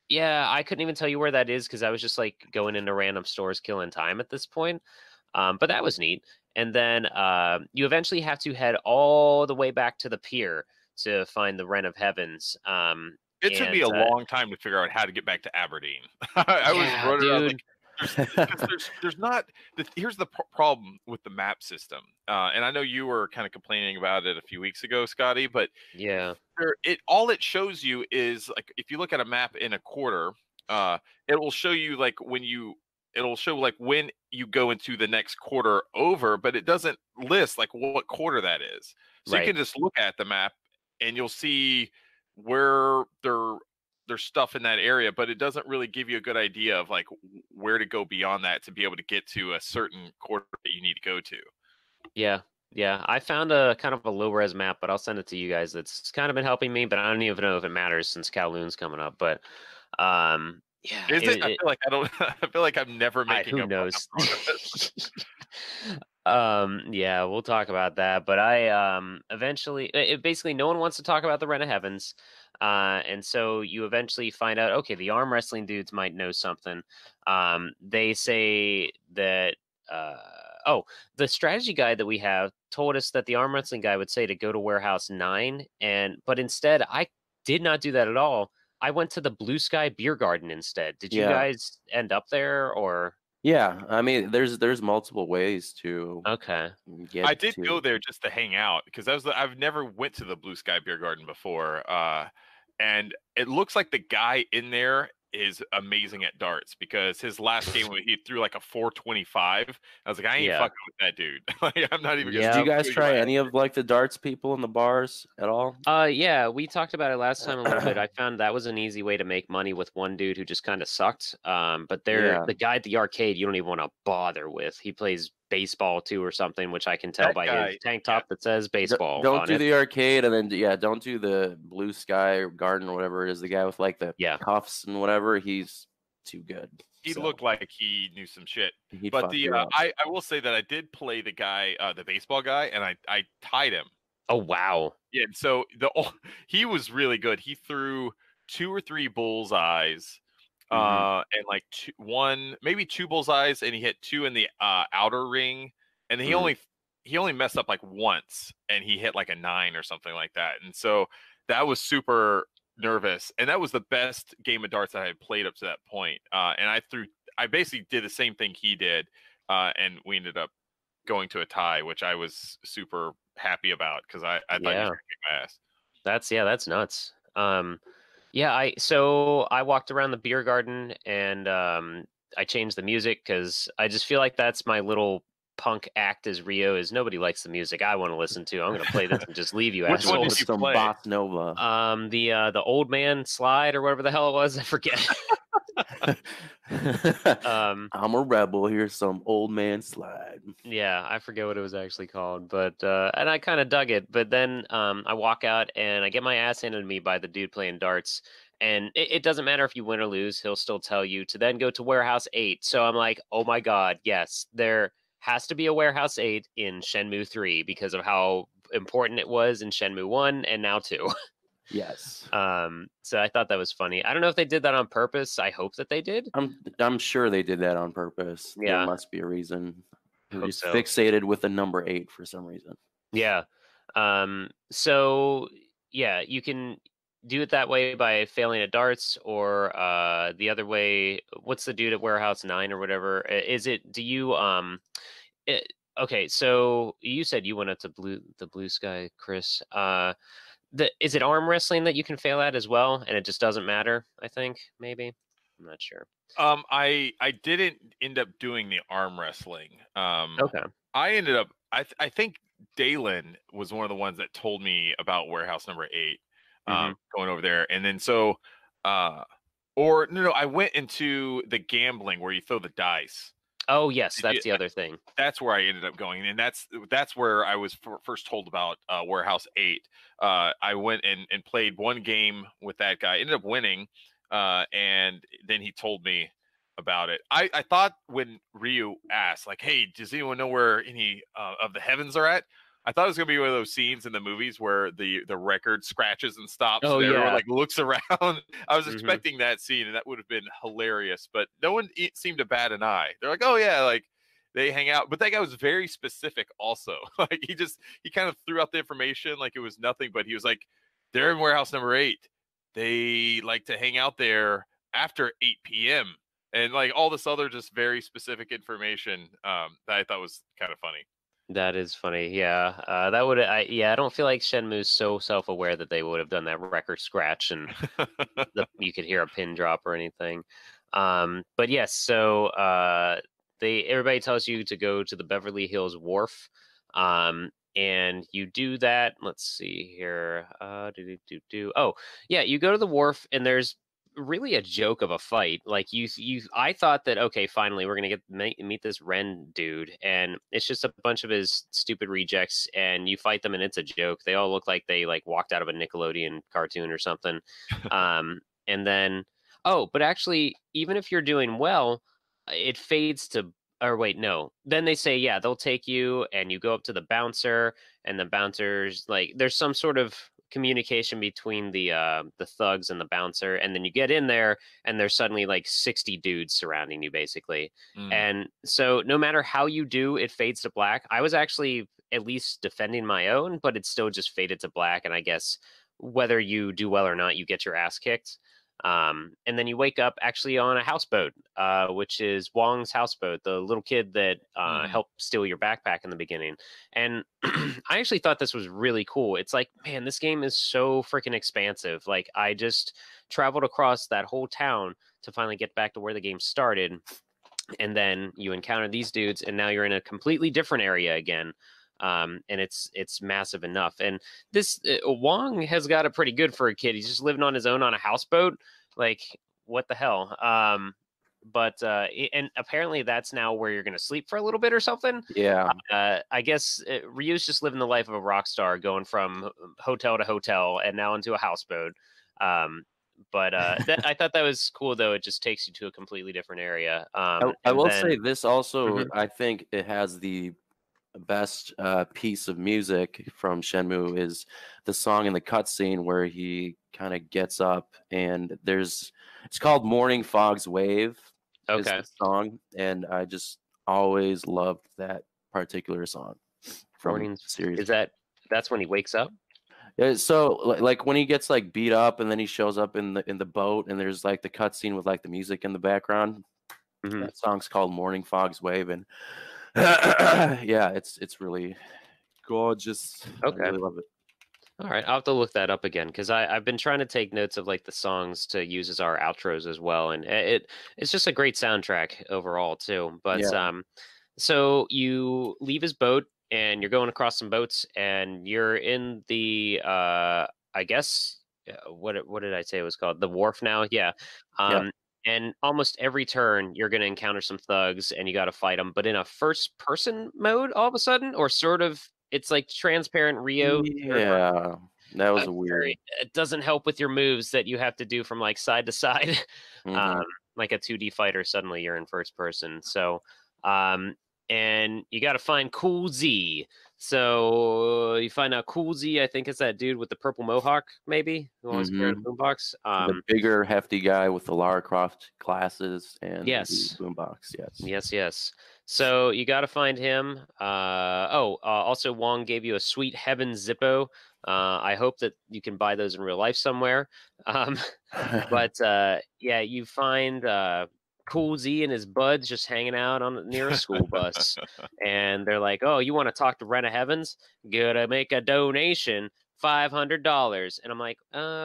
Yeah, I couldn't even tell you where that is because I was just like going into random stores killing time at this point. But that was neat. And then you eventually have to head all the way back to the pier to find the Wren of Heavens. It took me a long time to figure out how to get back to Aberdeen. I was running around like, there's not. Here's the problem with the map system, and I know you were kind of complaining about it a few weeks ago, Scotty. But yeah, all it shows you is like if you look at a map in a quarter, it will show you like it'll show like when you go into the next quarter over, but it doesn't list like what quarter that is. So you can just look at the map and you'll see where there's stuff in that area, but it doesn't really give you a good idea of like where to go beyond that to be able to get to a certain quarter that you need to go to. Yeah. I found a kind of a low res map, but I'll send it to you guys. That's kind of been helping me, but I don't even know if it matters since Kowloon's coming up. But yeah, is it? I feel like I don't. I feel like I'm never making. Who knows? Yeah, we'll talk about that. But I eventually, basically, no one wants to talk about the Wren of Heavens. And so you eventually find out, okay, the arm wrestling dudes might know something. They say that, the strategy guide that we have told us that the arm wrestling guy would say to go to Warehouse 9, but instead I did not do that at all. I went to the Blue Sky Beer Garden instead. Did you guys end up there or? Yeah, I mean, there's multiple ways to get. I did go there just to hang out because I've never went to the Blue Sky Beer Garden before, and it looks like the guy in there is amazing at darts because his last game he threw like a 425. I was like, I ain't fucking with that dude. Like, I'm not even. Did you guys try any of like the darts people in the bars at all? Yeah, we talked about it last time a little bit. I found that was an easy way to make money with one dude who just kind of sucked. But the guy at the arcade you don't even want to bother with. He plays baseball too or something, which I can tell by his tank top that says baseball. Don't do the arcade, and then don't do the Blue Sky Garden or whatever it is. The guy with like the cuffs and whatever, he's too good. He looked like he knew some shit. But I will say that I did play the guy, the baseball guy, and I tied him. Oh wow! Yeah, so he was really good. He threw 2 or 3 bullseyes. And like maybe 2 bullseyes, and he hit 2 in the outer ring, and he only messed up like once, and he hit like a 9 or something like that. And so that was super nervous, and that was the best game of darts that I had played up to that point. And I basically did the same thing he did, and we ended up going to a tie, which I was super happy about because I thought you were gonna kick my ass. That's nuts. I walked around the beer garden and I changed the music because I just feel like that's my little punk act as Rio is nobody likes the music I want to listen to. I'm gonna play this and just leave you. Which one did you some play? Bossa Nova. The old man slide or whatever the hell it was. I forget. I'm a rebel. Here's some old man slide. Yeah, I forget what it was actually called, but and I kind of dug it. But then I walk out and I get my ass handed to me by the dude playing darts. And it doesn't matter if you win or lose, he'll still tell you to then go to Warehouse 8. So I'm like, oh my God, yes, there has to be a Warehouse 8 in Shenmue 3 because of how important it was in Shenmue 1 and now 2. Yes. So I thought that was funny. I don't know if they did that on purpose. I hope that they did. I'm sure they did that on purpose. Yeah. There must be a reason. They're just so. fixated with the number 8 for some reason. Yeah. So yeah, you can do it that way by failing at darts, or the other way. What's the dude at Warehouse 9 or whatever? Is it? Do you okay, so you said you went up to the Blue Sky, Chris. Is it arm wrestling that you can fail at as well, and it just doesn't matter? I think maybe. I'm not sure. I didn't end up doing the arm wrestling. Okay. I ended up. I think Dalen was one of the ones that told me about Warehouse number 8. Going over there, and then I went into the gambling where you throw the dice. Oh yes, that's the other thing. That's where I ended up going, and that's where I was first told about Warehouse 8. I went and played one game with that guy, ended up winning, and then he told me about it. I thought when Ryu asked, like, "Hey, does anyone know where any of the heavens are at?" I thought it was gonna be one of those scenes in the movies where the record scratches and stops, and everyone like looks around. I was expecting that scene, and that would have been hilarious. But no one seemed to bat an eye. They're like, "Oh yeah, like they hang out." But that guy was very specific, also. Like he kind of threw out the information like it was nothing, but he was like, "They're in Warehouse number 8. They like to hang out there after 8 p.m." and like all this other just very specific information that I thought was kind of funny. That is funny. Yeah. That would, I don't feel like Shenmue's so self-aware that they would have done that record scratch and you could hear a pin drop or anything. But yes, so everybody tells you to go to the Beverly Hills Wharf. And you do that. Let's see here. Oh, yeah, you go to the wharf and there's really a joke of a fight. Like I thought that, okay, finally we're gonna meet this Ren dude, and it's just a bunch of his stupid rejects, and you fight them and it's a joke. They all look like they like walked out of a Nickelodeon cartoon or something. And then but actually, even if you're doing well, it fades to, or wait, no, then they say, yeah, they'll take you, and you go up to the bouncer, and the bouncer's like, there's some sort of communication between the thugs and the bouncer, and then you get in there and there's suddenly like 60 dudes surrounding you basically. And so no matter how you do, it fades to black. I was actually at least defending my own, but it still just faded to black, and I guess whether you do well or not, you get your ass kicked. And then you wake up actually on a houseboat, which is Wong's houseboat, the little kid that helped steal your backpack in the beginning. And I actually thought this was really cool. It's like, man, this game is so freaking expansive. Like, I just traveled across that whole town to finally get back to where the game started. And then you encounter these dudes, and now you're in a completely different area again. And it's massive enough. And this Wong has got it pretty good for a kid. He's just living on his own on a houseboat. Like, what the hell? And apparently that's now where you're going to sleep for a little bit or something. Yeah. I guess Ryu's just living the life of a rock star, going from hotel to hotel and now into a houseboat. I thought that was cool, though. It just takes you to a completely different area. I will say this also, I think it has the best piece of music from Shenmue is the song in the cutscene where he kind of gets up, and it's called Morning Fog's Wave. Okay. Is the song, and I just always loved that particular song from the series. That's when he wakes up? Yeah, so like when he gets like beat up and then he shows up in the boat and there's like the cutscene with like the music in the background. Mm-hmm. That song's called Morning Fog's Wave, and yeah, it's really gorgeous. Okay. I really love it. All right, I'll have to look that up again because I've been trying to take notes of like the songs to use as our outros as well, and it's just a great soundtrack overall too. But Yeah. so you leave his boat and you're going across some boats and you're in the I guess what did I say it was called? The wharf now? Yeah. Yeah. And almost every turn you're going to encounter some thugs and you got to fight them, but in a first person mode all of a sudden, or sort of it's like transparent Rio. Yeah, that was a weird. It doesn't help with your moves that you have to do from like side to side. Mhm. Like a 2D fighter, suddenly you're in first person. So, and you got to find Cool Z. So you find out Cool Z, I think it's that dude with the purple mohawk, maybe, who always carrying a boombox. The bigger, hefty guy with the Lara Croft glasses and the Yes. boombox. Yes. Yes. So you got to find him. Also, Wong gave you a Sweet Heaven Zippo. I hope that you can buy those in real life somewhere. But yeah, you find Cool Z and his buds just hanging out near a school bus, and they're like, "Oh, you want to talk to Rena Heavens? Gotta make a donation." $500. And I'm like,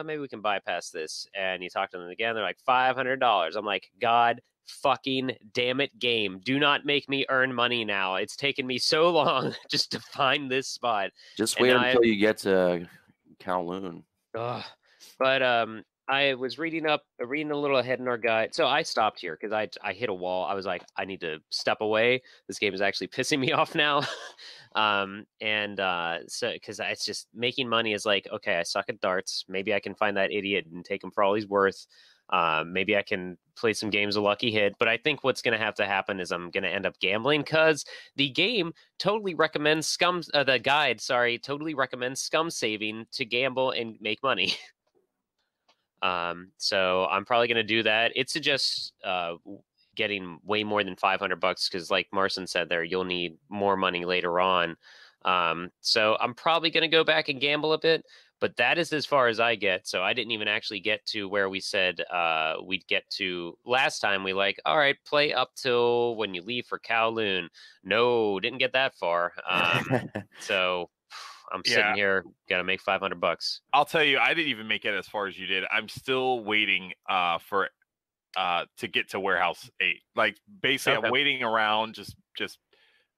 maybe we can bypass this. And you talk to them again, they're like, $500. I'm like, God fucking damn it, game. Do not make me earn money now. It's taken me so long just to find this spot. Just wait until you get to Kowloon. But I was reading a little ahead in our guide. So I stopped here because I hit a wall. I was like, I need to step away. This game is actually pissing me off now. So because it's just making money is like, okay, I suck at darts. Maybe I can find that idiot and take him for all he's worth. Maybe I can play some games of Lucky Hit, but I think what's going to have to happen is I'm going to end up gambling because the game totally recommends the guide, totally recommends scum saving to gamble and make money. So I'm probably going to do that. It suggests getting way more than $500 because, like Marcin said there, you'll need more money later on. So I'm probably going to go back and gamble a bit, but that is as far as I get. So I didn't even actually get to where we said we'd get to last time. We like, all right, play up till when you leave for Kowloon. No, didn't get that far. So I'm sitting here, gotta make $500. I'll tell you, I didn't even make it as far as you did. I'm still waiting for to get to Warehouse 8. Like basically, I'm waiting around, just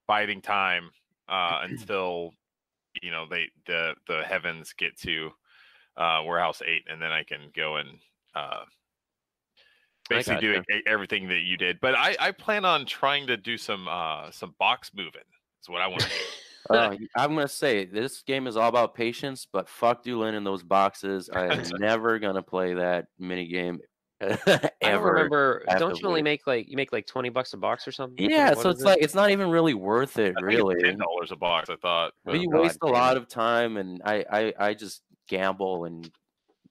biding time until the heavens get to Warehouse 8, and then I can go and basically do everything that you did. But I plan on trying to do some box moving. Is what I want to do. I'm gonna say this game is all about patience, but fuck Doolin in those boxes. I'm never gonna play that mini game ever. I don't remember. Don't you only make like $20 a box or something? Yeah, so it's like it's not even really worth it, really. $10 a box, I thought. But you waste a lot of time, and I just gamble and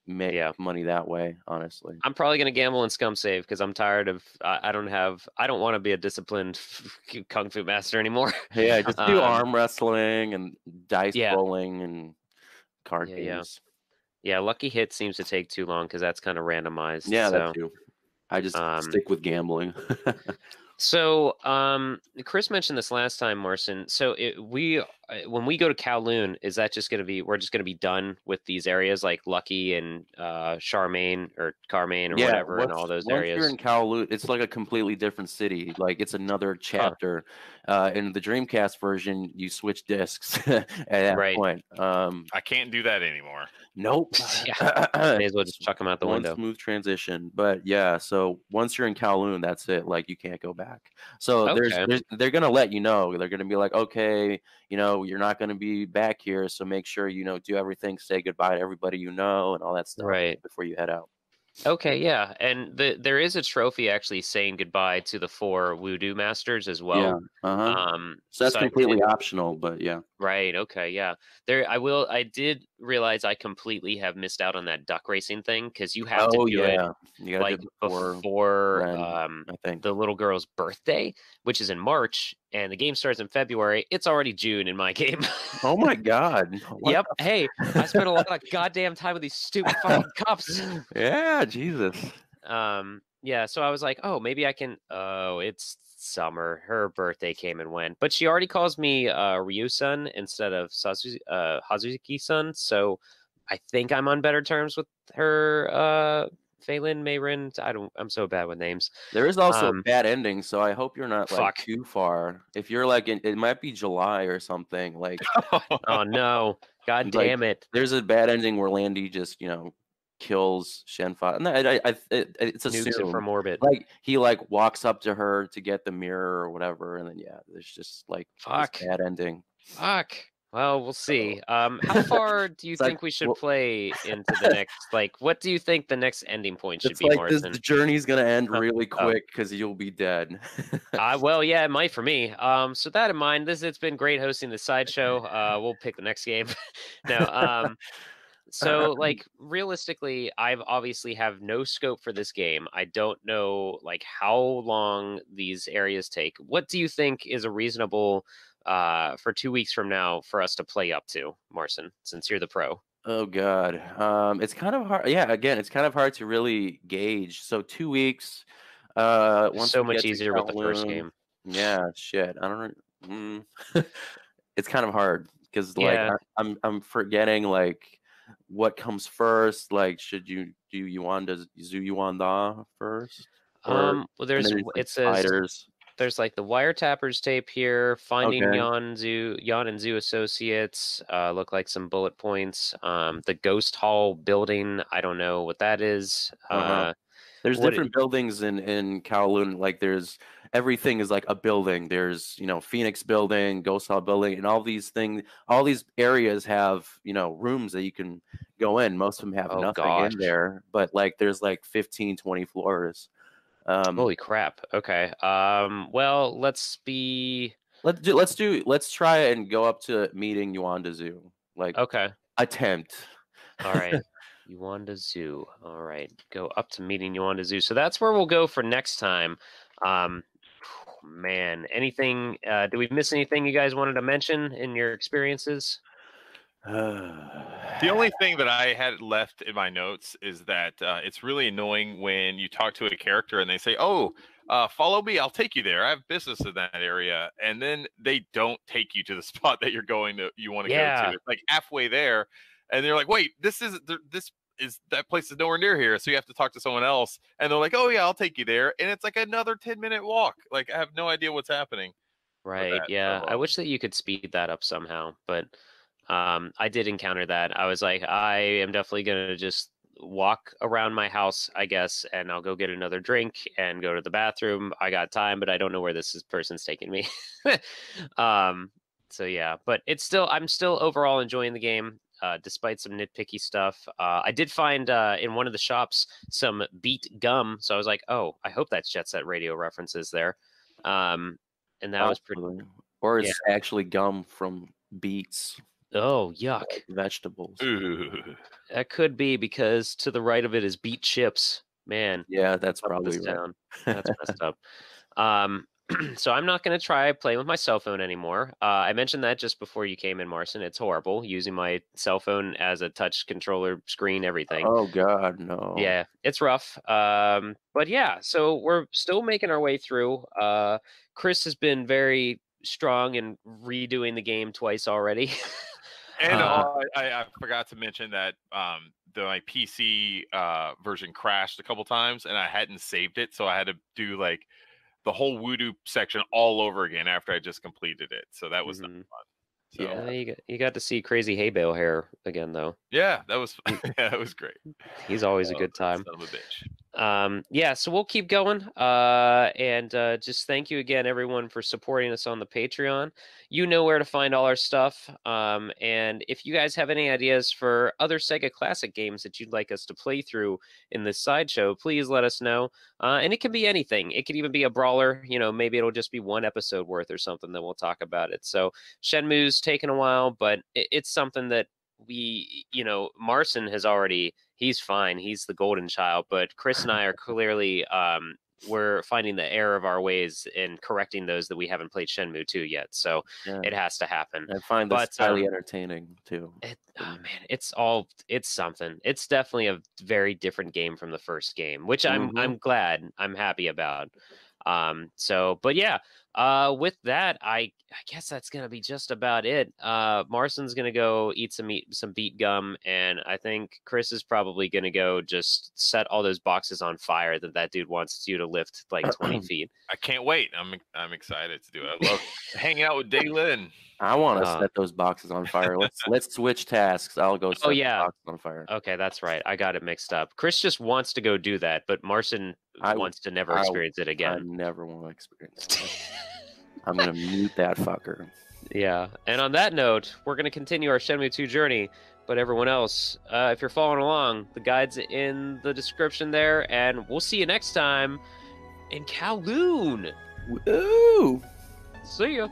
make money that way, honestly. I'm probably gonna gamble and scum save because I'm tired of I don't want to be a disciplined kung fu master anymore. Yeah, just do arm wrestling and dice bowling and card games. Yeah, Lucky Hit seems to take too long because that's kind of randomized. Yeah, that too. I just stick with gambling. So, Chris mentioned this last time, Marcin. So, when we go to Kowloon, is that just going to be we're just going to be done with these areas like Lucky and Charmaine or Carmaine or whatever in all those areas? Once you're in Kowloon, it's like a completely different city. Like it's another chapter. In the Dreamcast version, you switch discs at that point. I can't do that anymore. Nope. May as well just chuck them out the window. Smooth transition, but yeah. So once you're in Kowloon, that's it. Like you can't go back. So they're gonna let you know. They're gonna be like, okay, you're not gonna be back here, so make sure do everything, say goodbye to everybody and all that stuff before you head out. Okay, yeah, and there is a trophy actually saying goodbye to the 4 Voodoo Masters as well. Yeah. So that's completely optional, but yeah. Right. Okay. Yeah. I did realize I completely have missed out on that duck racing thing because you have to Oh do it yeah, you gotta do like it before before Ren, I think. the little girl's birthday, which is in March, and the game starts in February. It's already June in my game. Oh my God! What Yep. the Hey, I spent a lot of goddamn time with these stupid fucking cups. Yeah, Jesus. Yeah, so I was like, oh, maybe I can. Oh, it's summer. Her birthday came and went, but she already calls me Ryu-san instead of Hazuki-san. So I think I'm on better terms with her. Phelan, Mayrin. I'm so bad with names. There is also a bad ending, so I hope you're not like Fuck. too far. If you're like, it might be July or something. Like, Oh no! God like damn it! there's a bad ending where Landy just kills Shenfa. No, it's Nukes it assumed. from orbit. Like he like walks up to her to get the mirror or whatever, and then there's just like this Fuck. bad ending. Fuck. Well, we'll see. How far do you It's like, think we should well, play into the next? Like, what do you think the next ending point should it's be, like the Marcin? journey's gonna end Oh, really oh. quick because you'll be dead. Well, yeah, it might for me. So that in mind, it's been great hosting the sideshow. We'll pick the next game. No, so like realistically, I've obviously have no scope for this game. I don't know like how long these areas take. What do you think is a reasonable for 2 weeks from now for us to play up to, Marcin, since you're the pro? Oh God. It's kind of hard. Yeah, again, it's kind of hard to really gauge. So 2 weeks. Once So we much get to easier with the first Kowloon, game. yeah, shit. I don't know. It's kind of hard because like Yeah. I'm forgetting like what comes first. Like, should you do Zuyuanda first, or Well, and then it's like it says spiders. there's like the wiretappers tape here, finding Okay. Yan and Zoo associates, look like some bullet points. The ghost hall building, I don't know what that is. There's What different buildings in Kowloon. Like everything is like a building. There's Phoenix Building, Ghost Hall Building, and all these things. All these areas have rooms that you can go in. Most of them have Oh nothing gosh. in there, but like there's like 15, 20 floors. Holy crap. Okay. Well, Let's try and go up to meeting Yuanda Zoo. Like okay. attempt. All right. Yuanda Zoo. All right. Go up to meeting Yuanda Zoo. So that's where we'll go for next time. Man, anything do we miss anything you guys wanted to mention in your experiences? The only thing that I had left in my notes is that it's really annoying when you talk to a character and they say, "Oh, follow me. I'll take you there. I have business in that area," and then they don't take you to the spot that you want to go to. It's like halfway there, and they're like, "Wait, this is that place is nowhere near here." So you have to talk to someone else, and they're like, "Oh yeah, I'll take you there," and it's like another 10-minute walk. Like I have no idea what's happening. Right. That, Yeah. so, I wish that you could speed that up somehow, but I did encounter that. I was like, I am definitely gonna just walk around my house, I guess, and I'll go get another drink and go to the bathroom. I got time, but I don't know where person's taking me. So yeah, but I'm still overall enjoying the game. Despite some nitpicky stuff, I did find in one of the shops some beat gum, so I was like, "Oh, I hope that's Jet Set Radio references there." And that was pretty. Possibly. Or Yeah. it's actually gum from beets, Oh, yuck. like vegetables. ooh. That could be because to the right of it is beet chips. Man, Yeah, that's up this probably right. down. That's messed up. So I'm not going to try playing with my cell phone anymore. I mentioned that just before you came in, Marcin. It's horrible using my cell phone as a touch controller, screen, everything. Oh God, no. Yeah, it's rough. But yeah, so we're still making our way through. Chris has been very strong in redoing the game twice already. And I forgot to mention that my PC version crashed a couple times, and I hadn't saved it, so I had to do like the whole Voodoo section all over again after I just completed it. So that was not fun. So, Yeah. You got to see crazy hay bale hair again, though. yeah, that was yeah, that was great. He's always a good time. Son of a bitch. Yeah, so we'll keep going. And just thank you again, everyone, for supporting us on the Patreon. You know where to find all our stuff. And if you guys have any ideas for other Sega Classic games that you'd like us to play through in this sideshow, please let us know. And it can be anything. It could even be a brawler. You know, maybe it'll just be one episode worth or something, then we'll talk about it. So Shenmue's taken a while, but it's something that Marcin has already, he's fine. He's the golden child, but Chris and I are clearly, we're finding the error of our ways and correcting those that we haven't played Shenmue 2 yet. So it has to happen. I find this highly entertaining too. Man, it's something. It's definitely a very different game from the first game, which I'm glad, I'm happy about. But yeah, with that, I guess that's gonna be just about it. Marcin's gonna go eat some beet gum, and I think Chris is probably gonna go just set all those boxes on fire that dude wants you to lift like 20 feet. I can't wait. I'm excited to do it. I love hanging out with Daylin. I want to set those boxes on fire. Let's switch tasks. I'll go set the boxes on fire. Okay, that's right. I got it mixed up. Chris just wants to go do that, but Marcin wants to never experience it again. I never want to experience it. I'm going to mute that fucker. Yeah. And on that note, we're going to continue our Shenmue 2 journey. But everyone else, if you're following along, the guide's in the description there. And we'll see you next time in Kowloon. Woo! See ya.